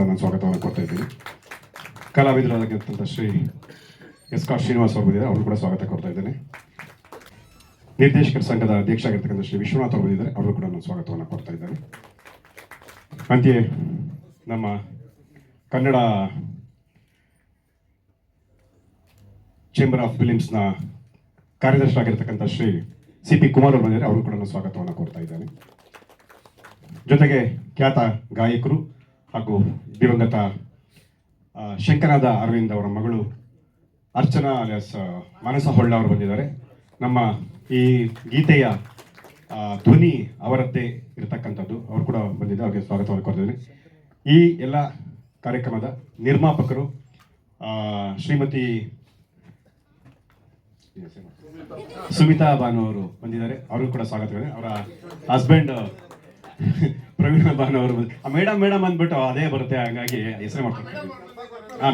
ಕೂಡ ನಾನು ಸ್ವಾಗತವನ್ನು ಕೊಡ್ತಾ ಇದ್ದೀನಿ. ಕಲಾವಿದರಾಗಿರ್ತಂಥ ಶ್ರೀ ಎಸ್ ಆರ್ ಶ್ರೀನಿವಾಸ್ ಅವರು ಬಂದಿದ್ದಾರೆ, ಅವರು ಕೂಡ ಸ್ವಾಗತ ಕೊಡ್ತಾ ಇದ್ದೇನೆ. ನಿರ್ದೇಶಕರ ಸಂಘದ ಅಧ್ಯಕ್ಷ ಆಗಿರ್ತಕ್ಕಂಥ ಶ್ರೀ ವಿಶ್ವನಾಥ್ ಅವರು ಬಂದಿದ್ದಾರೆ, ಅವರು ಕೂಡ ನಾನು ಸ್ವಾಗತವನ್ನು ಕೊಡ್ತಾ ಇದ್ದೇನೆ. ಅಂತೆಯೇ ನಮ್ಮ ಕನ್ನಡ ಚೇಂಬರ್ ಆಫ್ ಫಿಲಿಮ್ಸ್ನ ಕಾರ್ಯದರ್ಶಿ ಆಗಿರ್ತಕ್ಕಂಥ ಶ್ರೀ ಸಿ ಪಿ ಕುಮಾರ್ ಅವರು ಬಂದಿದ್ದಾರೆ, ಅವರು ಕೂಡ ನಾನು ಸ್ವಾಗತವನ್ನು ಕೊಡ್ತಾ ಇದ್ದೇನೆ. ಜೊತೆಗೆ ಖ್ಯಾತ ಗಾಯಕರು ಹಾಗೂ ದಿವಂಗತ ಶಂಕರಾದ ಅರವಿಂದ್ ಅವರ ಮಗಳು ಅರ್ಚನಾ ಅಲಿಯಾಸ್ ಮಾನಸ ಹೊಳ್ಳ ಅವರು ಬಂದಿದ್ದಾರೆ. ನಮ್ಮ ಈ ಗೀತೆಯ ಧ್ವನಿ ಅವರದ್ದೇ ಇರತಕ್ಕಂಥದ್ದು, ಅವರು ಕೂಡ ಬಂದಿದ್ದಾರೆ, ಅವರಿಗೆ ಸ್ವಾಗತವನ್ನು ಕೊಡ್ತಿದ್ದೀನಿ. ಈ ಎಲ್ಲ ಕಾರ್ಯಕ್ರಮದ ನಿರ್ಮಾಪಕರು ಶ್ರೀಮತಿ ಸುಮಿತಾ ಬಾನು ಅವರು ಬಂದಿದ್ದಾರೆ, ಅವರು ಕೂಡ ಸ್ವಾಗತ. ಅವರ ಹಸ್ಬೆಂಡ್ ಪ್ರವೀಣ ಬಾನು ಅವರು ಮೇಡಮ್ ಮೇಡಮ್ ಅಂದ್ಬಿಟ್ಟು ಅದೇ ಬರುತ್ತೆ, ಹಾಗಾಗಿ ಹೆಸರು ಮಾಡ್ತಾರೆ.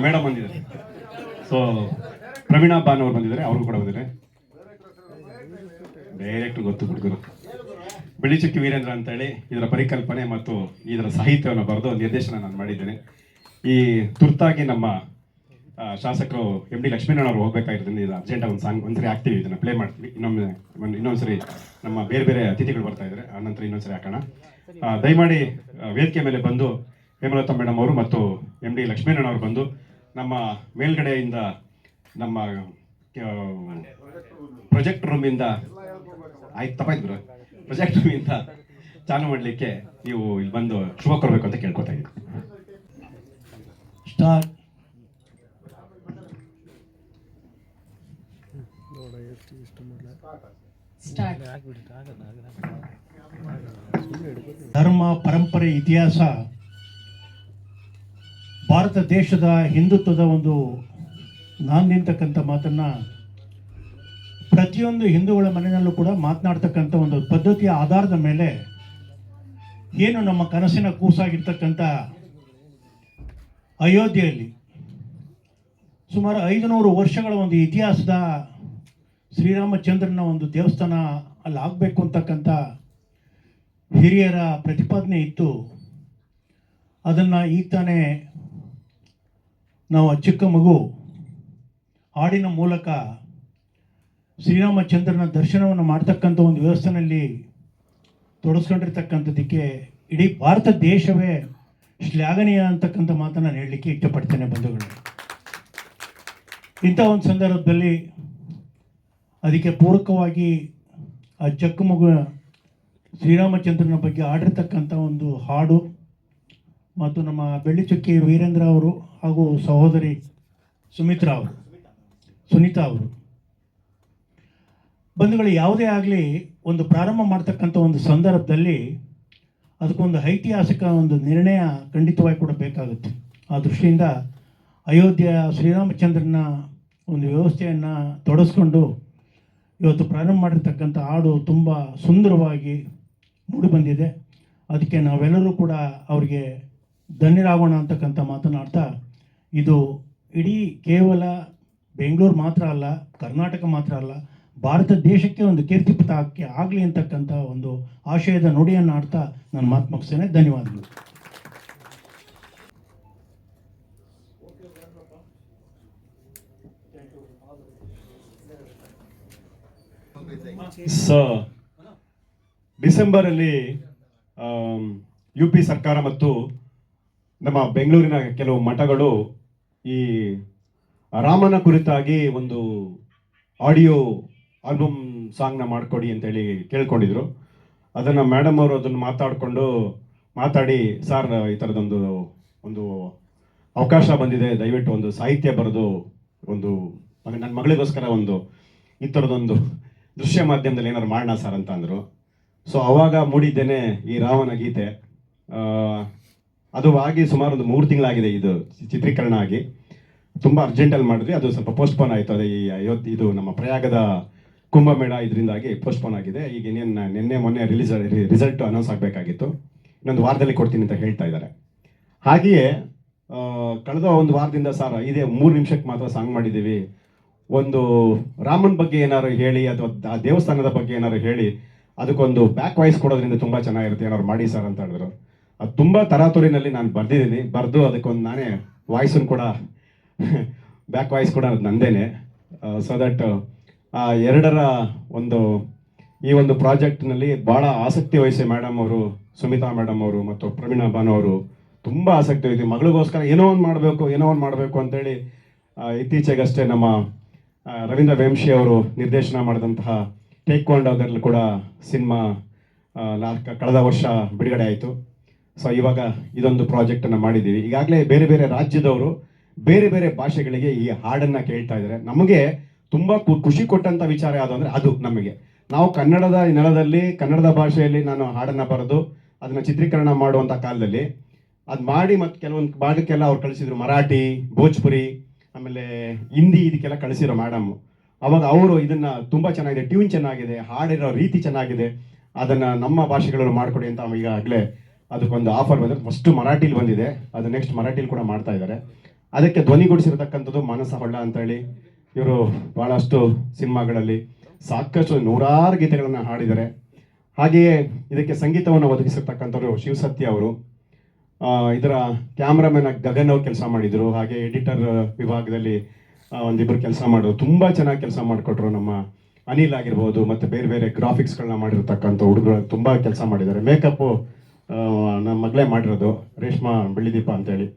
ಮೇಡಮ್ ಬಂದಿದ್ದಾರೆ. ಸೊ ಪ್ರವೀಣ ಬಾನು ಅವರು ಬಂದಿದ್ದಾರೆ, ಅವರು ಕೂಡ ಬಂದಿದ್ದಾರೆ. ಡೈರೆಕ್ಟ್ ಗೊತ್ತು ಹುಡುಗರು ಬೆಳ್ಳಿಚುಕ್ಕಿ ವೀರೇಂದ್ರ ಅಂತೇಳಿ ಇದರ ಪರಿಕಲ್ಪನೆ ಮತ್ತು ಇದರ ಸಾಹಿತ್ಯವನ್ನು ಬರೆದು ನಿರ್ದೇಶನ ನಾನು ಮಾಡಿದ್ದೇನೆ. ಈ ತುರ್ತಾಗಿ ನಮ್ಮ ಶಾಸಕರು ಎಂ ಡಿ ಲಕ್ಷ್ಮೀನಾರಾಯಣ ಅವರು ಹೋಗ್ಬೇಕಾಗಿರೋದ್ರಿಂದ ಇದು ಅರ್ಜೆಂಟ್ ಒಂದು ಸಾಂಗ್ ಒಂದ್ಸರಿ ಹಾಕ್ತೀವಿ, ಇದನ್ನು ಪ್ಲೇ ಮಾಡ್ತೀವಿ. ಇನ್ನೊಂದ್ಸರಿ ನಮ್ಮ ಬೇರೆ ಬೇರೆ ಅತಿಥಿಗಳು ಬರ್ತಾ ಇದ್ದಾರೆ, ಆನಂತರ ಇನ್ನೊಂದ್ಸರಿ ಹಾಕೋಣ. ದಯಮಾಡಿ ವೇದಿಕೆ ಮೇಲೆ ಬಂದು ಹೇಮಲತಾ ಮೇಡಮ್ ಅವರು ಮತ್ತು ಎಂ ಡಿ ಲಕ್ಷ್ಮೀನಾರಾಯಣ ಅವರು ಬಂದು ನಮ್ಮ ಮೇಲ್ಗಡೆಯಿಂದ ನಮ್ಮ ಪ್ರೊಜೆಕ್ಟ್ ರೂಮಿಂದ ತಪ್ಪಾಯ್ತು ಪ್ರೊಜೆಕ್ಟ್ ರೂಮಿಂದ ಚಾಲು ಮಾಡಲಿಕ್ಕೆ ನೀವು ಇಲ್ಲಿ ಬಂದು ಶುಭ ಕೊಡಬೇಕು ಅಂತ ಕೇಳ್ಕೊತಾ ಇದ್ದೀನಿ. ಧರ್ಮ, ಪರಂಪರೆ, ಇತಿಹಾಸ, ಭಾರತ ದೇಶದ ಹಿಂದುತ್ವದ ಒಂದು ನಾಂದಿರ್ತಕ್ಕಂಥ ಮಾತನ್ನ ಪ್ರತಿಯೊಂದು ಹಿಂದೂಗಳ ಮನೆಯಲ್ಲೂ ಕೂಡ ಮಾತನಾಡ್ತಕ್ಕಂಥ ಒಂದು ಪದ್ಧತಿಯ ಆಧಾರದ ಮೇಲೆ ಏನು ನಮ್ಮ ಕನಸಿನ ಕೂಸಾಗಿರ್ತಕ್ಕಂಥ ಅಯೋಧ್ಯೆಯಲ್ಲಿ ಸುಮಾರು 500 ವರ್ಷಗಳ ಒಂದು ಇತಿಹಾಸದ ಶ್ರೀರಾಮಚಂದ್ರನ ಒಂದು ದೇವಸ್ಥಾನ ಅಲ್ಲಿ ಆಗಬೇಕು ಅಂತಕ್ಕಂಥ ಹಿರಿಯರ ಪ್ರತಿಪಾದನೆ ಇತ್ತು. ಅದನ್ನು ಈಗ ತಾನೇ ನಾವು ಚಿಕ್ಕ ಮಗು ಹಾಡಿನ ಮೂಲಕ ಶ್ರೀರಾಮಚಂದ್ರನ ದರ್ಶನವನ್ನು ಮಾಡ್ತಕ್ಕಂಥ ಒಂದು ವ್ಯವಸ್ಥೆಯಲ್ಲಿ ತೊಡಸ್ಕೊಂಡಿರ್ತಕ್ಕಂಥದ್ದಕ್ಕೆ ಇಡೀ ಭಾರತ ದೇಶವೇ ಶ್ಲಾಘನೀಯ ಅಂತಕ್ಕಂಥ ಮಾತನ್ನು ನಾನು ಹೇಳಲಿಕ್ಕೆ ಇಷ್ಟಪಡ್ತೇನೆ ಬಂಧುಗಳು. ಇಂಥ ಒಂದು ಸಂದರ್ಭದಲ್ಲಿ ಅದಕ್ಕೆ ಪೂರಕವಾಗಿ ಆ ಚಕ್ಕ ಮಗು ಶ್ರೀರಾಮಚಂದ್ರನ ಬಗ್ಗೆ ಆಡಿರ್ತಕ್ಕಂಥ ಒಂದು ಹಾಡು ಮತ್ತು ನಮ್ಮ ಬೆಳ್ಳಿಚುಕ್ಕಿ ವೀರೇಂದ್ರ ಅವರು ಹಾಗೂ ಸಹೋದರಿ ಸುನೀತಾ ಅವರು ಬಂಧುಗಳು, ಯಾವುದೇ ಆಗಲಿ ಒಂದು ಪ್ರಾರಂಭ ಮಾಡ್ತಕ್ಕಂಥ ಒಂದು ಸಂದರ್ಭದಲ್ಲಿ ಅದಕ್ಕೊಂದು ಐತಿಹಾಸಿಕ ಒಂದು ನಿರ್ಣಯ ಖಂಡಿತವಾಗಿ ಕೂಡ ಬೇಕಾಗುತ್ತೆ. ಆ ದೃಷ್ಟಿಯಿಂದ ಅಯೋಧ್ಯೆಯ ಶ್ರೀರಾಮಚಂದ್ರನ ಒಂದು ವ್ಯವಸ್ಥೆಯನ್ನು ತೊಡಸ್ಕೊಂಡು ಇವತ್ತು ಪ್ರಾರಂಭ ಮಾಡಿರ್ತಕ್ಕಂಥ ಹಾಡು ತುಂಬ ಸುಂದರವಾಗಿ ಮೂಡಿಬಂದಿದೆ. ಅದಕ್ಕೆ ನಾವೆಲ್ಲರೂ ಕೂಡ ಅವರಿಗೆ ಧನ್ಯರಾಗೋಣ ಅಂತಕ್ಕಂಥ ಮಾತನಾಡ್ತಾ, ಇದು ಇಡೀ ಕೇವಲ ಬೆಂಗಳೂರು ಮಾತ್ರ ಅಲ್ಲ, ಕರ್ನಾಟಕ ಮಾತ್ರ ಅಲ್ಲ, ಭಾರತ ದೇಶಕ್ಕೆ ಒಂದು ಕೀರ್ತಿಪಥಕ್ಕೆ ಆಗಲಿ ಅಂತಕ್ಕಂಥ ಒಂದು ಆಶಯದ ನುಡಿಯನ್ನು ಆಡ್ತಾ ನಾನು ಮಾತು ಮುಗಿಸ್ತೇನೆ. ಧನ್ಯವಾದಗಳು. ಡಿಸೆಂಬರಲ್ಲಿ UP ಸರ್ಕಾರ ಮತ್ತು ನಮ್ಮ ಬೆಂಗಳೂರಿನ ಕೆಲವು ಮಠಗಳು ಈ ರಾಮನ ಕುರಿತಾಗಿ ಒಂದು ಆಡಿಯೋ ಆಲ್ಬಮ್ ಸಾಂಗ್ನ ಮಾಡಿಕೊಡಿ ಅಂತೇಳಿ ಕೇಳ್ಕೊಂಡಿದ್ರು. ಅದನ್ನು ಮೇಡಮ್ ಅವರು ಅದನ್ನು ಮಾತಾಡಿ ಸರ್ ಈ ಥರದೊಂದು ಅವಕಾಶ ಬಂದಿದೆ, ದಯವಿಟ್ಟು ಒಂದು ಸಾಹಿತ್ಯ ಬರೆದು ಒಂದು ನನ್ನ ಮಗಳಿಗೋಸ್ಕರ ಒಂದು ಈ ಥರದೊಂದು ದೃಶ್ಯ ಮಾಧ್ಯಮದಲ್ಲಿ ಏನಾದ್ರು ಮಾಡೋಣ ಸರ್ ಅಂತ ಅಂದರು. ಸೊ ಅವಾಗ ಮೂಡಿದ್ದೇನೆ ಈ ರಾಮನ ಗೀತೆ. ಅದು ಆಗಿ ಸುಮಾರು ಒಂದು 3 ತಿಂಗಳಾಗಿದೆ ಇದು ಚಿತ್ರೀಕರಣ ಆಗಿ. ತುಂಬ ಅರ್ಜೆಂಟಲ್ಲಿ ಮಾಡಿದ್ವಿ, ಅದು ಸ್ವಲ್ಪ ಪೋಸ್ಟ್ಪೋನ್ ಆಯಿತು. ಅದೇ ಈ ಇದು ನಮ್ಮ ಪ್ರಯಾಗದ ಕುಂಭಮೇಳ ಇದರಿಂದಾಗಿ ಪೋಸ್ಟ್ಪೋನ್ ಆಗಿದೆ. ಈಗ ನಿನ್ನೆ ಮೊನ್ನೆ ರಿಸಲ್ಟ್ ಅನೌನ್ಸ್ ಆಗಬೇಕಾಗಿತ್ತು, ಇನ್ನೊಂದು ವಾರದಲ್ಲಿ ಕೊಡ್ತೀನಿ ಅಂತ ಹೇಳ್ತಾ ಇದ್ದಾರೆ. ಹಾಗೆಯೇ ಕಳೆದ ಒಂದು ವಾರದಿಂದ ಸರ್ ಇದೇ 3 ನಿಮಿಷಕ್ಕೆ ಮಾತ್ರ ಸಾಂಗ್ ಮಾಡಿದ್ದೀವಿ, ಒಂದು ರಾಮನ ಬಗ್ಗೆ ಏನಾದ್ರು ಹೇಳಿ ಅಥವಾ ಆ ದೇವಸ್ಥಾನದ ಬಗ್ಗೆ ಏನಾದ್ರು ಹೇಳಿ ಅದಕ್ಕೊಂದು ಬ್ಯಾಕ್ ವಾಯ್ಸ್ ಕೊಡೋದ್ರಿಂದ ತುಂಬ ಚೆನ್ನಾಗಿರುತ್ತೆ, ಏನಾದ್ರು ಮಾಡಿ ಸರ್ ಅಂತ ಹೇಳಿದ್ರು. ಅದು ತುಂಬ ತರಾತುರಿನಲ್ಲಿ ನಾನು ಬರೆದಿದ್ದೀನಿ. ಬರೆದು ಅದಕ್ಕೊಂದು ನಾನೇ ವಾಯ್ಸನ್ನು ಕೂಡ ಬ್ಯಾಕ್ ವಾಯ್ಸ್ ಕೂಡ ಅದು ನಂದೇನೆ. ಸೊ ದಟ್ ಆ ಎರಡರ ಒಂದು ಈ ಒಂದು ಪ್ರಾಜೆಕ್ಟ್ನಲ್ಲಿ ಭಾಳ ಆಸಕ್ತಿ ವಹಿಸಿ ಮೇಡಮ್ ಅವರು, ಸುಮಿತಾ ಮೇಡಮ್ ಅವರು ಮತ್ತು ಪ್ರವೀಣಾ ಬಾನು ಅವರು ತುಂಬ ಆಸಕ್ತಿ ವಹಿಸಿ ಮಗಳಿಗೋಸ್ಕರ ಏನೋ ಒಂದು ಮಾಡಬೇಕು ಅಂತೇಳಿ ಇತ್ತೀಚೆಗಷ್ಟೇ ನಮ್ಮ ರವೀಂದ್ರ ವೇಂಶಿ ಅವರು ನಿರ್ದೇಶನ ಮಾಡಿದಂತಹ ಟೇಕ್ವಾಂಡೋದಲ್ಲಿ ಕೂಡ ಸಿನಿಮಾ ಕಳೆದ ವರ್ಷ ಬಿಡುಗಡೆ ಆಯಿತು. ಸೊ ಇವಾಗ ಇದೊಂದು ಪ್ರಾಜೆಕ್ಟನ್ನು ಮಾಡಿದ್ದೀವಿ. ಈಗಾಗಲೇ ಬೇರೆ ಬೇರೆ ರಾಜ್ಯದವರು ಬೇರೆ ಬೇರೆ ಭಾಷೆಗಳಿಗೆ ಈ ಹಾಡನ್ನು ಕೇಳ್ತಾ ಇದ್ದಾರೆ. ನಮಗೆ ತುಂಬ ಖುಷಿ ಕೊಟ್ಟಂಥ ವಿಚಾರ ಯಾವುದು ಅಂದರೆ ಅದು ನಮಗೆ, ನಾವು ಕನ್ನಡದ ನೆಲದಲ್ಲಿ ಕನ್ನಡದ ಭಾಷೆಯಲ್ಲಿ ನಾನು ಹಾಡನ್ನು ಬರೆದು ಅದನ್ನು ಚಿತ್ರೀಕರಣ ಮಾಡುವಂಥ ಕಾಲದಲ್ಲಿ ಅದು ಮಾಡಿ ಮತ್ತು ಕೆಲವೊಂದು ಭಾಗಕ್ಕೆಲ್ಲ ಅವ್ರು ಕಳಿಸಿದ್ರು, ಮರಾಠಿ, ಭೋಜ್ಪುರಿ, ಆಮೇಲೆ ಹಿಂದಿ ಇದಕ್ಕೆಲ್ಲ ಕಳಿಸಿರೋ ಮೇಡಮ್. ಅವಾಗ ಅವರು ಇದನ್ನು ತುಂಬ ಚೆನ್ನಾಗಿದೆ, ಟ್ಯೂನ್ ಚೆನ್ನಾಗಿದೆ, ಹಾಡಿರೋ ರೀತಿ ಚೆನ್ನಾಗಿದೆ, ಅದನ್ನು ನಮ್ಮ ಭಾಷೆಗಳಲ್ಲಿ ಮಾಡಿಕೊಡಿ ಅಂತ ಈಗಾಗಲೇ ಅದಕ್ಕೊಂದು ಆಫರ್ ಬಂದರೆ ಫಸ್ಟು ಮರಾಠಿಲಿ ಬಂದಿದೆ, ಅದು ನೆಕ್ಸ್ಟ್ ಮರಾಠಿಲಿ ಕೂಡ ಮಾಡ್ತಾ ಇದ್ದಾರೆ. ಅದಕ್ಕೆ ಧ್ವನಿಗೂಡಿಸಿರ್ತಕ್ಕಂಥದ್ದು ಮಾನಸ ಹೊಳ್ಳ ಅಂತೇಳಿ. ಇವರು ಭಾಳಷ್ಟು ಸಿನಿಮಾಗಳಲ್ಲಿ ಸಾಕಷ್ಟು ನೂರಾರು ಗೀತೆಗಳನ್ನು ಹಾಡಿದ್ದಾರೆ. ಹಾಗೆಯೇ ಇದಕ್ಕೆ ಸಂಗೀತವನ್ನು ಒದಗಿಸಿರ್ತಕ್ಕಂಥವ್ರು ಶಿವಸತ್ಯ ಅವರು. ಇದರ ಕ್ಯಾಮ್ರಾಮನ್ ಗಗನ್ ಅವ್ರು ಕೆಲಸ ಮಾಡಿದರು. ಹಾಗೆ ಎಡಿಟರ್ ವಿಭಾಗದಲ್ಲಿ ಒಂದಿಬ್ಬರು ಕೆಲಸ ಮಾಡೋರು, ತುಂಬ ಚೆನ್ನಾಗಿ ಕೆಲಸ ಮಾಡಿಕೊಟ್ರು. ನಮ್ಮ ಅನಿಲ್ ಆಗಿರ್ಬೋದು ಮತ್ತು ಬೇರೆ ಬೇರೆ ಗ್ರಾಫಿಕ್ಸ್ಗಳನ್ನ ಮಾಡಿರ್ತಕ್ಕಂಥ ಹುಡುಗರು ತುಂಬ ಕೆಲಸ ಮಾಡಿದ್ದಾರೆ. ಮೇಕಪ್ಪು ನಮ್ಮ ಮಗಳೇ ಮಾಡಿರೋದು, ರೇಷ್ಮಾ ಬೆಳ್ಳಿದೀಪ ಅಂತೇಳಿ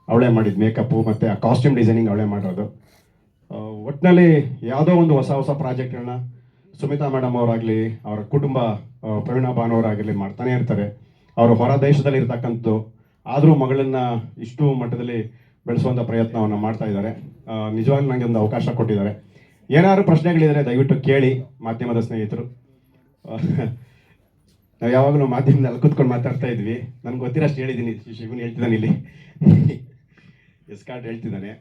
ಅವಳೇ ಮಾಡಿದ್ದು ಮೇಕಪ್ಪು, ಮತ್ತು ಆ ಕಾಸ್ಟ್ಯೂಮ್ ಡಿಸೈನಿಂಗ್ ಅವಳೇ ಮಾಡಿರೋದು. ಒಟ್ಟಿನಲ್ಲಿ ಯಾವುದೋ ಒಂದು ಹೊಸ ಪ್ರಾಜೆಕ್ಟ್ಗಳನ್ನ ಸುಮಿತಾ ಮೇಡಮ್ ಅವರಾಗಲಿ, ಅವರ ಕುಟುಂಬ ಪ್ರವೀಣಾ ಬಾನು ಅವರಾಗಲಿ ಮಾಡ್ತಾನೆ ಇರ್ತಾರೆ. ಅವರು ಹೊರ ದೇಶದಲ್ಲಿ ಇರ್ತಕ್ಕಂಥದ್ದು, ಆದರೂ ಮಗಳನ್ನು ಇಷ್ಟು ಮಟ್ಟದಲ್ಲಿ ಬೆಳೆಸುವಂಥ ಪ್ರಯತ್ನವನ್ನು ಮಾಡ್ತಾ ಇದ್ದಾರೆ. ನಿಜವಾಗ್ಲೂ ನನಗೆ ಒಂದು ಅವಕಾಶ ಕೊಟ್ಟಿದ್ದಾರೆ. ಏನಾದ್ರು ಪ್ರಶ್ನೆಗಳಿದ್ರೆ ದಯವಿಟ್ಟು ಕೇಳಿ ಮಾಧ್ಯಮದ ಸ್ನೇಹಿತರು. ನಾವು ಯಾವಾಗಲೂ ಮಾಧ್ಯಮದಲ್ಲಿ ಕೂತ್ಕೊಂಡು ಮಾತಾಡ್ತಾ ಇದ್ವಿ. ನನಗೆ ಗೊತ್ತಿರೋಷ್ಟು ಹೇಳಿದ್ದೀನಿ, ಶಿವನ್ ಹೇಳ್ತಿದ್ದಾನೆ ಇಲ್ಲಿ, ಎಸ್ಕಾರ್ಟ್ ಹೇಳ್ತಿದ್ದಾನೆ.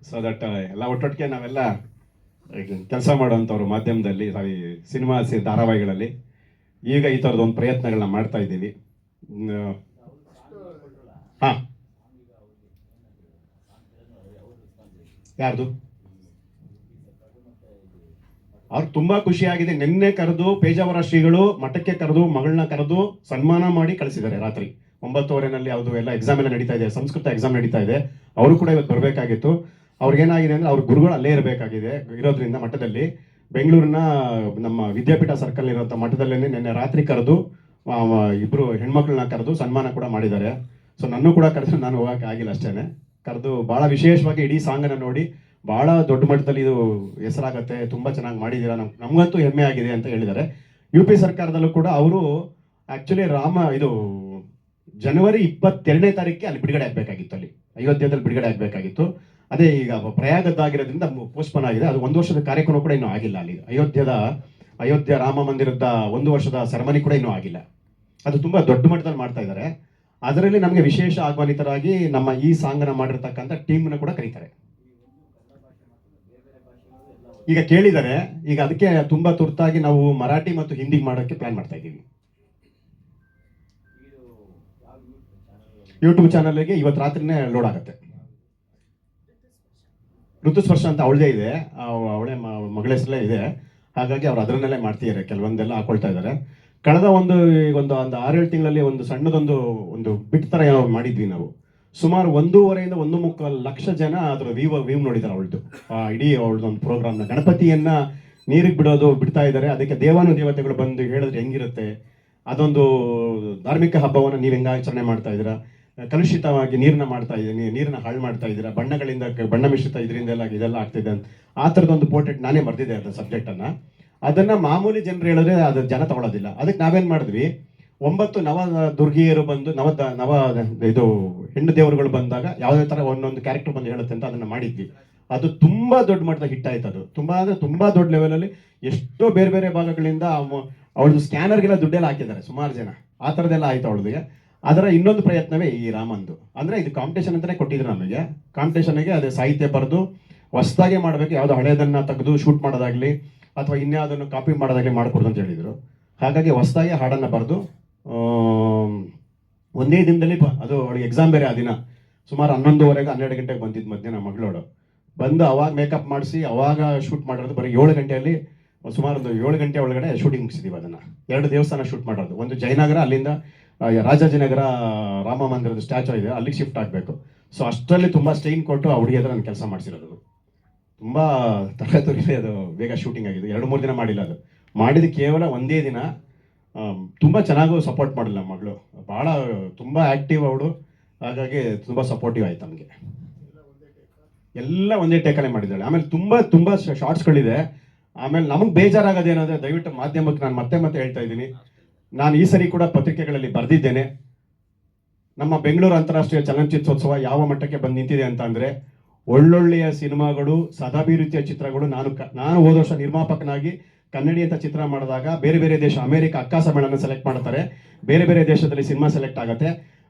ಸೊ ದಟ್ ಎಲ್ಲ ಒಟ್ಟೊಟ್ಟಿಗೆ ನಾವೆಲ್ಲ ಕೆಲಸ ಮಾಡುವಂಥವ್ರು ಮಾಧ್ಯಮದಲ್ಲಿ, ಸಿನಿಮಾ ಧಾರಾವಾಹಿಗಳಲ್ಲಿ ಈಗ ಈ ಥರದ್ದು ಒಂದು ಪ್ರಯತ್ನಗಳನ್ನ ಮಾಡ್ತಾ ಇದ್ದೀವಿ. ಹಾಂ, ಯಾರ್ದು? ಅವ್ರು ತುಂಬ ಖುಷಿಯಾಗಿದೆ. ನಿನ್ನೆ ಕರೆದು ಪೇಜಾವರ ಶ್ರೀಗಳು ಮಠಕ್ಕೆ ಕರೆದು ಮಗಳನ್ನ ಕರೆದು ಸನ್ಮಾನ ಮಾಡಿ ಕಳಿಸಿದ್ದಾರೆ. ರಾತ್ರಿ 9:30 ಯಾವುದು ಎಲ್ಲ ಎಕ್ಸಾಮ್ ಎಲ್ಲ ನಡೀತಾ ಇದೆ, ಸಂಸ್ಕೃತ ಎಕ್ಸಾಮ್ ನಡೀತಾ ಇದೆ. ಅವರು ಕೂಡ ಇವತ್ತು ಬರಬೇಕಾಗಿತ್ತು. ಅವ್ರಿಗೇನಾಗಿದೆ ಅಂದರೆ ಅವ್ರ ಗುರುಗಳು ಅಲ್ಲೇ ಇರೋದ್ರಿಂದ ಮಠದಲ್ಲಿ ಬೆಂಗಳೂರಿನ ನಮ್ಮ ವಿದ್ಯಾಪೀಠ ಸರ್ಕಲ್ ಇರುವಂಥ ಮಠದಲ್ಲೇ ನಿನ್ನೆ ರಾತ್ರಿ ಕರೆದು ಇಬ್ಬರು ಹೆಣ್ಮಕ್ಳನ್ನ ಕರೆದು ಸನ್ಮಾನ ಕೂಡ ಮಾಡಿದ್ದಾರೆ. ಸೊ ನನ್ನೂ ಕೂಡ ಕರೆದು ನಾನು ಹೋಗೋಕೆ ಆಗಿಲ್ಲ ಅಷ್ಟೇ. ಕರೆದು ಭಾಳ ವಿಶೇಷವಾಗಿ ಇಡೀ ಸಾಂಗನ್ನು ನೋಡಿ ಭಾಳ ದೊಡ್ಡ ಮಟ್ಟದಲ್ಲಿ ಇದು ಹೆಸರಾಗತ್ತೆ, ತುಂಬ ಚೆನ್ನಾಗಿ ಮಾಡಿದ್ದೀರಾ, ನಮಗಂತೂ ಹೆಮ್ಮೆ ಆಗಿದೆ ಅಂತ ಹೇಳಿದ್ದಾರೆ. UP ಸರ್ಕಾರದಲ್ಲೂ ಕೂಡ ಅವರು ಆ್ಯಕ್ಚುಲಿ ಇದು ಜನವರಿ 22ನೇ ತಾರೀಕಿಗೆ ಅಲ್ಲಿ ಬಿಡುಗಡೆ ಆಗಬೇಕಾಗಿತ್ತು, ಅಲ್ಲಿ ಅಯೋಧ್ಯೆಯಲ್ಲಿ ಬಿಡುಗಡೆ ಆಗಬೇಕಾಗಿತ್ತು. ಅದೇ ಈಗ ಪ್ರಯಾಗದ್ದಾಗಿರೋದ್ರಿಂದ ಪೋಸ್ಟ್ಪೋನ್ ಆಗಿದೆ. ಅದು 1 ವರ್ಷದ ಕಾರ್ಯಕ್ರಮ ಕೂಡ ಇನ್ನೂ ಆಗಿಲ್ಲ. ಅಲ್ಲಿ ಅಯೋಧ್ಯ ರಾಮ ಮಂದಿರದ 1 ವರ್ಷದ ಸೆರೆಮನಿ ಕೂಡ ಇನ್ನೂ ಆಗಿಲ್ಲ. ಅದು ತುಂಬ ದೊಡ್ಡ ಮಟ್ಟದಲ್ಲಿ ಮಾಡ್ತಾ ಇದ್ದಾರೆ. ಅದರಲ್ಲಿ ನಮಗೆ ವಿಶೇಷ ಆಹ್ವಾನಿತರಾಗಿ ನಮ್ಮ ಈ ಸಾಂಗನ ಮಾಡಿರ್ತಕ್ಕಂಥ ಟೀಮ್ನ ಕೂಡ ಕರೀತಾರೆ. ಈಗ ಕೇಳಿದ್ದಾರೆ, ಈಗ ಅದಕ್ಕೆ ತುಂಬ ತುರ್ತಾಗಿ ನಾವು ಮರಾಠಿ ಮತ್ತು ಹಿಂದಿ ಮಾಡೋಕ್ಕೆ ಪ್ಲಾನ್ ಮಾಡ್ತಾ ಇದ್ದೀವಿ. ಯೂಟ್ಯೂಬ್ ಚಾನಲ್ಗೆ ಇವತ್ತು ರಾತ್ರಿನೇ ಲೋಡ್ ಆಗುತ್ತೆ. ಋತುಸ್ಪರ್ಶ ಅಂತ ಅವಳದೇ ಇದೆ, ಅವಳೇ ಮಗಳ ಹೆಸರಲ್ಲೇ ಇದೆ. ಹಾಗಾಗಿ ಅವ್ರು ಅದರನ್ನೆಲ್ಲೇ ಮಾಡ್ತಿದ್ದಾರೆ, ಕೆಲವೊಂದೆಲ್ಲ ಹಾಕೊಳ್ತಾ ಇದ್ದಾರೆ. ಕಳೆದ ಒಂದು 6-7 ತಿಂಗಳಲ್ಲಿ ಒಂದು ಸಣ್ಣದೊಂದು ಬಿಟ್ ಥರ ಏನೋ ಮಾಡಿದ್ವಿ ನಾವು. ಸುಮಾರು 1.5 ರಿಂದ 1.25 ಲಕ್ಷ ಜನ ಅದರ ವ್ಯೂ ನೋಡಿದ್ದಾರೆ ಅವಳದು. ಇಡೀ ಅವಳದೊಂದು ಪ್ರೋಗ್ರಾಮ್ನ ಗಣಪತಿಯನ್ನ ನೀರಿಗೆ ಬಿಡ್ತಾ ಇದ್ದಾರೆ. ಅದಕ್ಕೆ ದೇವಾನುದೇವತೆಗಳು ಬಂದು ಹೇಳಿದ್ರೆ ಹೆಂಗಿರುತ್ತೆ, ಅದೊಂದು ಧಾರ್ಮಿಕ ಹಬ್ಬವನ್ನು ನೀವು ಹೆಂಗೆ ಆಚರಣೆ ಮಾಡ್ತಾ ಇದ್ದೀರಾ, ಕಲುಷಿತವಾಗಿ ನೀರನ್ನ ಮಾಡ್ತಾ ಇದ್ದೀನಿ, ನೀರನ್ನ ಹಾಳು ಮಾಡ್ತಾ ಇದ್ದೀರಾ, ಬಣ್ಣ ಮಿಶ್ರಿತ ಇದೆಲ್ಲ ಆಗ್ತಿದೆ ಅಂತ ಆ ಥರದೊಂದು ಪೋರ್ಟ್ರೇಟ್ ನಾನೇ ಬರೆದಿದ್ದೆ ಅದರ ಸಬ್ಜೆಕ್ಟನ್ನು. ಅದನ್ನು ಮಾಮೂಲಿ ಜನರು ಹೇಳಿದ್ರೆ ಅದು ಜನ ತಗೊಳ್ಳೋದಿಲ್ಲ. ಅದಕ್ಕೆ ನಾವೇನು ಮಾಡಿದ್ವಿ, 9 ನವ ದುರ್ಗಿಯರು ಬಂದು ಇದು ಹೆಣ್ಣು ದೇವರುಗಳು ಬಂದಾಗ ಯಾವುದೇ ಥರ ಒಂದೊಂದು ಕ್ಯಾರೆಕ್ಟರ್ ಬಂದು ಹೇಳುತ್ತೆ ಅಂತ ಅದನ್ನು ಮಾಡಿದ್ವಿ. ಅದು ತುಂಬ ದೊಡ್ಡ ಮಟ್ಟದ ಹಿಟ್ ಆಯ್ತು. ಅದು ತುಂಬ ದೊಡ್ಡ ಲೆವೆಲಲ್ಲಿ ಎಷ್ಟೋ ಬೇರೆ ಬೇರೆ ಭಾಗಗಳಿಂದ ಅವಳದು ಸ್ಕ್ಯಾನರ್ಗೆಲ್ಲ ದುಡ್ಡೆಲ್ಲ ಹಾಕಿದ್ದಾರೆ ಸುಮಾರು ಜನ. ಆ ಥರದ್ದೆಲ್ಲ ಆಯ್ತು ಅವಳದಿಗೆ. ಅದರ ಇನ್ನೊಂದು ಪ್ರಯತ್ನವೇ ಈ ರಾಮಂದು. ಅಂದರೆ ಇದು ಕಾಂಪಿಟೇಷನ್ ಅಂತಲೇ ಕೊಟ್ಟಿದ್ರು ನಮಗೆ. ಕಾಂಪಿಟೇಷನ್ಗೆ ಅದೇ ಸಾಹಿತ್ಯ ಬರೆದು ಹೊಸದಾಗೆ ಮಾಡಬೇಕು, ಯಾವುದೋ ಹಳೆಯದನ್ನು ತೆಗೆದು ಶೂಟ್ ಮಾಡೋದಾಗಲಿ ಅಥವಾ ಇನ್ಯಾವುದನ್ನು ಕಾಪಿ ಮಾಡೋದಾಗಲಿ ಮಾಡಿಕೊಡ್ದು ಅಂತ ಹೇಳಿದರು. ಹಾಗಾಗಿ ಹೊಸದಾಗಿ ಹಾಡನ್ನು ಬರೆದು ಒಂದೇ ದಿನದಲ್ಲಿ ಅದು ಅವಳಿಗೆ ಎಕ್ಸಾಮ್ ಬೇರೆ ಆ ದಿನ ಸುಮಾರು 11:30 12 ಗಂಟೆಗೆ ಬಂದಿದ್ದು ಮಧ್ಯಾಹ್ನ ಮಗಳೋಳು ಬಂದು ಅವಾಗ ಮೇಕಪ್ ಮಾಡಿಸಿ ಅವಾಗ ಶೂಟ್ ಮಾಡಿರೋದು. ಬರೀ 7 ಗಂಟೆಯಲ್ಲಿ ಸುಮಾರು ಒಂದು 7 ಗಂಟೆ ಒಳಗಡೆ ಶೂಟಿಂಗ್ ಮುಗಿಸಿದ್ದೀವಿ. ಅದನ್ನು 2 ದೇವಸ್ಥಾನ ಶೂಟ್ ಮಾಡೋದು, ಒಂದು ಜಯನಗರ, ಅಲ್ಲಿಂದ ರಾಜಾಜಿನಗರ ರಾಮ ಮಂದಿರದ ಸ್ಟ್ಯಾಚು ಇದೆ, ಅಲ್ಲಿಗೆ ಶಿಫ್ಟ್ ಆಗಬೇಕು. ಸೊ ಅಷ್ಟರಲ್ಲಿ ತುಂಬ ಸ್ಟ್ರೈನ್ ಕೊಟ್ಟು ಆ ಹುಡುಗಿ ಹತ್ರ ನಾನು ಕೆಲಸ ಮಾಡಿಸಿರೋದು. ತುಂಬ ತರಗತಿ ಅದು ಬೇಗ ಶೂಟಿಂಗ್ ಆಗಿದೆ, 2-3 ದಿನ ಮಾಡಿಲ್ಲ. ಅದು ಮಾಡಿದ ಕೇವಲ ಒಂದೇ ದಿನ. ತುಂಬ ಚೆನ್ನಾಗೂ ಸಪೋರ್ಟ್ ಮಾಡಿಲ್ಲ ಮಗಳು, ಭಾಳ ತುಂಬ ಆ್ಯಕ್ಟಿವ್ ಅವಳು, ಹಾಗಾಗಿ ತುಂಬ ಸಪೋರ್ಟಿವ್ ಆಯ್ತು ನಮಗೆ. ಎಲ್ಲ ಒಂದೇ ಟೇಕಲ್ಲೇ ಮಾಡಿದ್ದಾಳೆ. ಆಮೇಲೆ ತುಂಬ ಶಾರ್ಟ್ಸ್ಗಳಿದೆ. ಆಮೇಲೆ ನಮಗೆ ಬೇಜಾರಾಗೋದೇನಂದರೆ, ದಯವಿಟ್ಟು ಮಾಧ್ಯಮಕ್ಕೆ ನಾನು ಮತ್ತೆ ಹೇಳ್ತಾ ಇದ್ದೀನಿ, ನಾನು ಈ ಸರಿ ಕೂಡ ಪತ್ರಿಕೆಗಳಲ್ಲಿ ಬರೆದಿದ್ದೇನೆ, ನಮ್ಮ ಬೆಂಗಳೂರು ಅಂತಾರಾಷ್ಟ್ರೀಯ ಚಲನಚಿತ್ರೋತ್ಸವ ಯಾವ ಮಟ್ಟಕ್ಕೆ ಬಂದು ನಿಂತಿದೆ ಅಂತ ಅಂದರೆ, ಒಳ್ಳೊಳ್ಳೆಯ ಸಿನಿಮಾಗಳು, ಸದಾಭಿರುಚಿಯ ಚಿತ್ರಗಳು. ನಾನು ಹೋದ ವರ್ಷ ನಿರ್ಮಾಪಕನಾಗಿ ಕನ್ನಡಿ ಅಂತ ಚಿತ್ರ ಮಾಡಿದಾಗ ಬೇರೆ ಬೇರೆ ದೇಶ, ಅಮೆರಿಕ ಅಕ್ಕಾಸಮೇಳನ ಸೆಲೆಕ್ಟ್ ಮಾಡ್ತಾರೆ, ಬೇರೆ ಬೇರೆ ದೇಶದಲ್ಲಿ ಸಿನಿಮಾ ಸೆಲೆಕ್ಟ್ ಆಗುತ್ತೆ.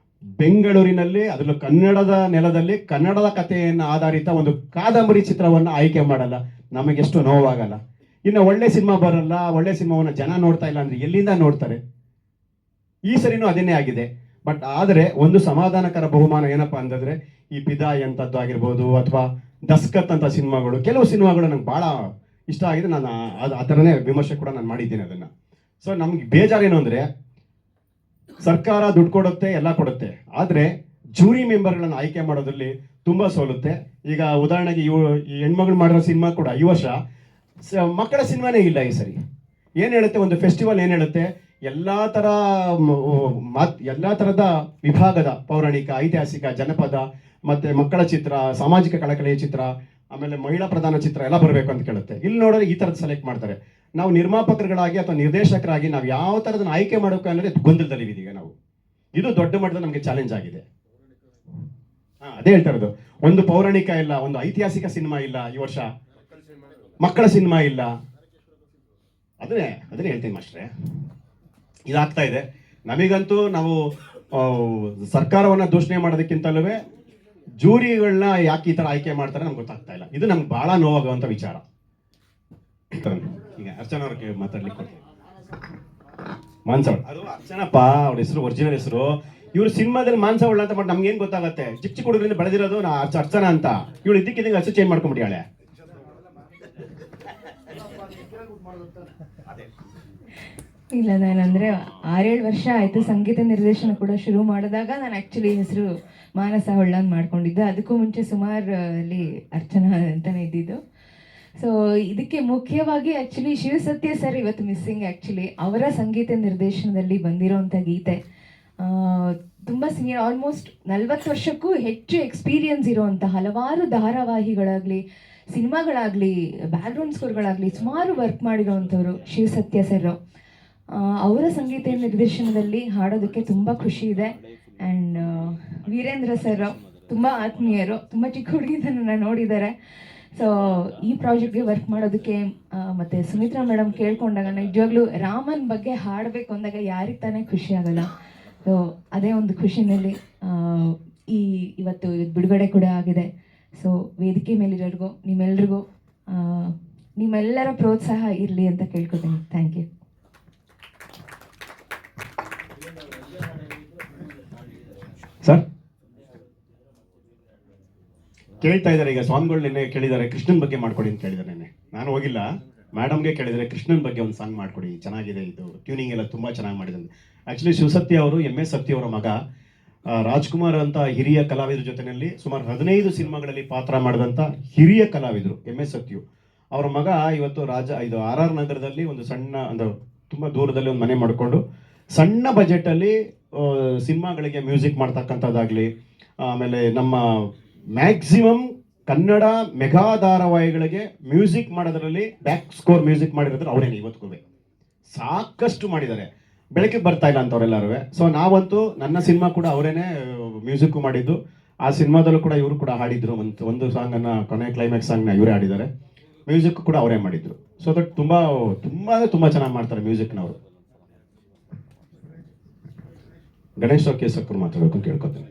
ಬೆಂಗಳೂರಿನಲ್ಲಿ, ಅದರಲ್ಲೂ ಕನ್ನಡದ ನೆಲದಲ್ಲಿ ಕನ್ನಡದ ಕಥೆಯನ್ನು ಆಧಾರಿತ ಒಂದು ಕಾದಂಬರಿ ಚಿತ್ರವನ್ನು ಆಯ್ಕೆ ಮಾಡಲ್ಲ. ನಮಗೆಷ್ಟು ನೋವಾಗಲ್ಲ. ಇನ್ನು ಒಳ್ಳೆ ಸಿನಿಮಾ ಬರಲ್ಲ, ಒಳ್ಳೆ ಸಿನಿಮಾವನ್ನು ಜನ ನೋಡ್ತಾ ಇಲ್ಲ ಅಂದರೆ ಎಲ್ಲಿಂದ ನೋಡ್ತಾರೆ? ಈ ಸರಿನೂ ಅದೇನೇ ಆಗಿದೆ. ಬಟ್ ಆದರೆ ಒಂದು ಸಮಾಧಾನಕರ ಬಹುಮಾನ ಏನಪ್ಪಾ ಅಂತಂದ್ರೆ, ಈ ಪಿದಾಯಿ ಅಂತದ್ದು ಆಗಿರ್ಬೋದು, ಅಥವಾ ದಸ್ಕತ್ ಅಂತ ಸಿನಿಮಾಗಳು, ಕೆಲವು ಸಿನಿಮಾಗಳು ನಂಗೆ ಭಾಳ ಇಷ್ಟ ಆಗಿದೆ. ನಾನು ಆ ಥರನೇ ವಿಮರ್ಶೆ ಕೂಡ ನಾನು ಮಾಡಿದ್ದೀನಿ ಅದನ್ನು. ಸೊ ನಮ್ಗೆ ಬೇಜಾರೇನು ಅಂದರೆ, ಸರ್ಕಾರ ದುಡ್ಡು ಕೊಡುತ್ತೆ, ಎಲ್ಲ ಕೊಡುತ್ತೆ, ಆದರೆ ಜೂರಿ ಮೆಂಬರ್ಗಳನ್ನು ಆಯ್ಕೆ ಮಾಡೋದ್ರಲ್ಲಿ ತುಂಬ ಸೋಲುತ್ತೆ. ಈಗ ಉದಾಹರಣೆಗೆ ಈ ಹೆಣ್ಮಗಳು ಮಾಡಿರೋ ಸಿನಿಮಾ ಕೂಡ ಈ ವರ್ಷ ಮಕ್ಕಳ ಸಿನಿಮಾನೇ ಇಲ್ಲ. ಈ ಸರಿ ಏನು ಹೇಳುತ್ತೆ, ಒಂದು ಫೆಸ್ಟಿವಲ್ ಏನು ಹೇಳುತ್ತೆ, ಎಲ್ಲ ಥರದ ವಿಭಾಗದ ಪೌರಾಣಿಕ, ಐತಿಹಾಸಿಕ, ಜನಪದ, ಮತ್ತು ಮಕ್ಕಳ ಚಿತ್ರ, ಸಾಮಾಜಿಕ ಕಳಕಳಿಯ ಚಿತ್ರ, ಆಮೇಲೆ ಮಹಿಳಾ ಪ್ರಧಾನ ಚಿತ್ರ ಎಲ್ಲ ಬರಬೇಕು ಅಂತ ಕೇಳುತ್ತೆ. ಇಲ್ಲಿ ನೋಡಿದ್ರೆ ಈ ಥರದ್ದು ಸೆಲೆಕ್ಟ್ ಮಾಡ್ತಾರೆ. ನಾವು ನಿರ್ಮಾಪಕರುಗಳಾಗಿ ಅಥವಾ ನಿರ್ದೇಶಕರಾಗಿ ನಾವು ಯಾವ ಥರದನ್ನ ಆಯ್ಕೆ ಮಾಡೋಕೆ ಅನ್ನೋದೇ ಗೊಂದಲದಲ್ಲಿದ್ದೀಗ ನಾವು. ಇದು ದೊಡ್ಡ ಮಟ್ಟದ ನಮಗೆ ಚಾಲೆಂಜ್ ಆಗಿದೆ. ಅದೇ ಹೇಳ್ತಾ ಇರೋದು, ಒಂದು ಪೌರಾಣಿಕ ಇಲ್ಲ, ಒಂದು ಐತಿಹಾಸಿಕ ಸಿನಿಮಾ ಇಲ್ಲ ಈ ವರ್ಷ, ಮಕ್ಕಳ ಸಿನಿಮಾ ಇಲ್ಲ. ಅದನ್ನೇ ಹೇಳ್ತೀನಿ ಮಾಸ್ಟ್ರೆ, ಇದಾಗ್ತಾ ಇದೆ. ನಮಗಂತೂ ನಾವು ಸರ್ಕಾರವನ್ನು ದೂಷಣೆ ಮಾಡೋದಕ್ಕಿಂತಲೂ ಜೂರಿಗಳನ್ನ ಯಾಕೆ ಈ ಥರ ಆಯ್ಕೆ ಮಾಡ್ತಾರೆ ನಮ್ಗೆ ಗೊತ್ತಾಗ್ತಾ ಇಲ್ಲ. ಇದು ನಮ್ಗೆ ಭಾಳ ನೋವಾಗುವಂಥ ವಿಚಾರ. ಈಗ ಅರ್ಚನಾ ಅವ್ರಿಗೆ ಮಾತಾಡ್ಲಿಕ್ಕೆ ಮಾನ್ಸವಳ್, ಅದು ಅರ್ಚನಪ್ಪ ಅವ್ರ ಹೆಸರು, ಒರಿಜಿನಲ್ ಹೆಸರು. ಇವ್ರು ಸಿನಿಮಾದಲ್ಲಿ ಮಾನ್ಸವಳ್ಳ ಅಂತ ಬಟ್ ನಮ್ಗೆ ಏನು ಗೊತ್ತಾಗುತ್ತೆ, ಚಿಕ್ಕ ಹುಡುಗರಿಂದ ಬೆಳೆದಿರೋದು ಅರ್ಚನಾ ಅಂತ. ಇವಳು ಇದಕ್ಕಿದ್ದಂಗೆ ಹೆಸರು ಚೇಂಜ್ ಮಾಡ್ಕೊಂಡ್ಬಿಟ್ಟಿಯಾಳೆ. ಇಲ್ಲ, ನಾನಂದರೆ 6-7 ವರ್ಷ ಆಯಿತು ಸಂಗೀತ ನಿರ್ದೇಶನ ಕೂಡ ಶುರು ಮಾಡಿದಾಗ ನಾನು ಆ್ಯಕ್ಚುಲಿ ಹೆಸರು ಮಾನಸ ಹೊಳ್ಳ ಅಂತ ಮಾಡ್ಕೊಂಡಿದ್ದೆ. ಅದಕ್ಕೂ ಮುಂಚೆ ಸುಮಾರು ಅಲ್ಲಿ ಅರ್ಚನಾ ಅಂತಲೇ ಇದ್ದಿದ್ದು. ಸೊ ಇದಕ್ಕೆ ಮುಖ್ಯವಾಗಿ ಆ್ಯಕ್ಚುಲಿ ಶಿವಸತ್ಯ ಸರ್ ಇವತ್ತು ಮಿಸ್ಸಿಂಗ್. ಆ್ಯಕ್ಚುಲಿ ಅವರ ಸಂಗೀತ ನಿರ್ದೇಶನದಲ್ಲಿ ಬಂದಿರೋವಂಥ ಗೀತೆ ತುಂಬ ಸೀನಿಯರ್, ಆಲ್ಮೋಸ್ಟ್ 40 ವರ್ಷಕ್ಕೂ ಹೆಚ್ಚು ಎಕ್ಸ್ಪೀರಿಯನ್ಸ್ ಇರೋವಂಥ ಹಲವಾರು ಧಾರಾವಾಹಿಗಳಾಗಲಿ, ಸಿನಿಮಾಗಳಾಗಲಿ, ಬ್ಯಾಕ್ಗ್ರೌಂಡ್ ಸ್ಕೋರ್ಗಳಾಗಲಿ ಸುಮಾರು ವರ್ಕ್ ಮಾಡಿರೋವಂಥವ್ರು ಶಿವಸತ್ಯ ಸರ್. ಅವರ ಸಂಗೀತ ನಿರ್ದೇಶನದಲ್ಲಿ ಹಾಡೋದಕ್ಕೆ ತುಂಬ ಖುಷಿ ಇದೆ. ಆ್ಯಂಡ್ ವೀರೇಂದ್ರ ಸರ್ ತುಂಬ ಆತ್ಮೀಯರು, ತುಂಬ ಚಿಕ್ಕ ಹುಡುಗಿದನ್ನು ನೋಡಿದ್ದಾರೆ. ಸೊ ಈ ಪ್ರಾಜೆಕ್ಟ್ಗೆ ವರ್ಕ್ ಮಾಡೋದಕ್ಕೆ ಮತ್ತು ಸುಮಿತ್ರಾ ಮೇಡಮ್ ಕೇಳ್ಕೊಂಡಾಗ ನಿಜವಾಗ್ಲೂ ರಾಮನ್ ಬಗ್ಗೆ ಹಾಡಬೇಕು ಅಂದಾಗ ಯಾರಿಗೆ ತಾನೇ ಖುಷಿ ಆಗಲ್ಲ. ಸೊ ಅದೇ ಒಂದು ಖುಷಿನಲ್ಲಿ ಇವತ್ತು ಬಿಡುಗಡೆ ಕೂಡ ಆಗಿದೆ. ಸೊ ವೇದಿಕೆ ಮೇಲಿರೋರಿಗೂ ನಿಮ್ಮೆಲ್ರಿಗೂ ನಿಮ್ಮೆಲ್ಲರ ಪ್ರೋತ್ಸಾಹ ಇರಲಿ ಅಂತ ಕೇಳ್ಕೊತೀನಿ. Thank you. ಸರ್ ಕೇಳ್ತಾ ಇದ್ದಾರೆ, ಈಗ ಸಾಂಗ್ಗಳು ನಿನ್ನೆ ಕೇಳಿದ್ದಾರೆ, ಕೃಷ್ಣನ್ ಬಗ್ಗೆ ಮಾಡ್ಕೊಡಿ ಅಂತ ಕೇಳಿದ್ದಾರೆ. ನಿನ್ನೆ ನಾನು ಹೋಗಿಲ್ಲ, ಮೇಡಮ್ಗೆ ಕೇಳಿದರೆ ಕೃಷ್ಣನ್ ಬಗ್ಗೆ ಒಂದು ಸಾಂಗ್ ಮಾಡ್ಕೊಡಿ, ಚೆನ್ನಾಗಿದೆ, ಇದು ಟ್ಯೂನಿಂಗ್ ಎಲ್ಲ ತುಂಬ ಚೆನ್ನಾಗಿ ಮಾಡಿದಂತೆ. ಆ್ಯಕ್ಚುಲಿ ಶಿವಸತ್ಯ ಅವರು MS ಸತ್ಯ ಅವರ ಮಗ, ರಾಜ್ಕುಮಾರ್ ಅಂತ ಹಿರಿಯ ಕಲಾವಿದ್ರ ಜೊತೆಯಲ್ಲಿ ಸುಮಾರು 15 ಸಿನಿಮಾಗಳಲ್ಲಿ ಪಾತ್ರ ಮಾಡಿದಂಥ ಹಿರಿಯ ಕಲಾವಿದರು MS ಸತ್ಯು. ಅವರ ಮಗ ಇವತ್ತು ಇದು RR ನಗರದಲ್ಲಿ ಒಂದು ಸಣ್ಣ, ಒಂದು ತುಂಬ ದೂರದಲ್ಲಿ ಒಂದು ಮನೆ ಮಾಡಿಕೊಂಡು ಸಣ್ಣ ಬಜೆಟಲ್ಲಿ ಸಿನಿಮಾಗಳಿಗೆ ಮ್ಯೂಸಿಕ್ ಮಾಡ್ತಕ್ಕಂಥದ್ದಾಗಲಿ, ಆಮೇಲೆ ನಮ್ಮ ಮ್ಯಾಕ್ಸಿಮಮ್ ಕನ್ನಡ ಮೆಗಾ ಧಾರಾವಾಹಿಗಳಿಗೆ ಮ್ಯೂಸಿಕ್ ಮಾಡೋದ್ರಲ್ಲಿ ಬ್ಯಾಕ್ ಸ್ಕೋರ್ ಮ್ಯೂಸಿಕ್ ಮಾಡಿರೋದ್ರೆ ಅವರೇನೆ. ಇವತ್ತಿಗೂ ಸಾಕಷ್ಟು ಮಾಡಿದ್ದಾರೆ, ಬೆಳಕಿಗೆ ಬರ್ತಾ ಇಲ್ಲ ಅಂತವ್ರೆಲ್ಲರೂ. ಸೊ ನಾವಂತೂ ನನ್ನ ಸಿನಿಮಾ ಕೂಡ ಅವರೇನೆ ಮ್ಯೂಸಿಕ್ಕು ಮಾಡಿದ್ದು. ಆ ಸಿನಿಮಾದಲ್ಲೂ ಕೂಡ ಇವರು ಕೂಡ ಹಾಡಿದ್ರು, ಒಂದು ಸಾಂಗನ್ನು, ಕೊನೆ ಕ್ಲೈಮ್ಯಾಕ್ಸ್ ಸಾಂಗ್ನ ಇವರೇ ಹಾಡಿದ್ದಾರೆ, ಮ್ಯೂಸಿಕ್ ಕೂಡ ಅವರೇ ಮಾಡಿದ್ರು. ಸೊ ದಟ್ ತುಂಬ ಚೆನ್ನಾಗಿ ಮಾಡ್ತಾರೆ ಮ್ಯೂಸಿಕ್ನವರು. ಗಣೇಶ್ ಕೇಸಕ್ಕರು ಮಾತಾಡಬೇಕು ಅಂತ ಕೇಳ್ಕೊತೀನಿ.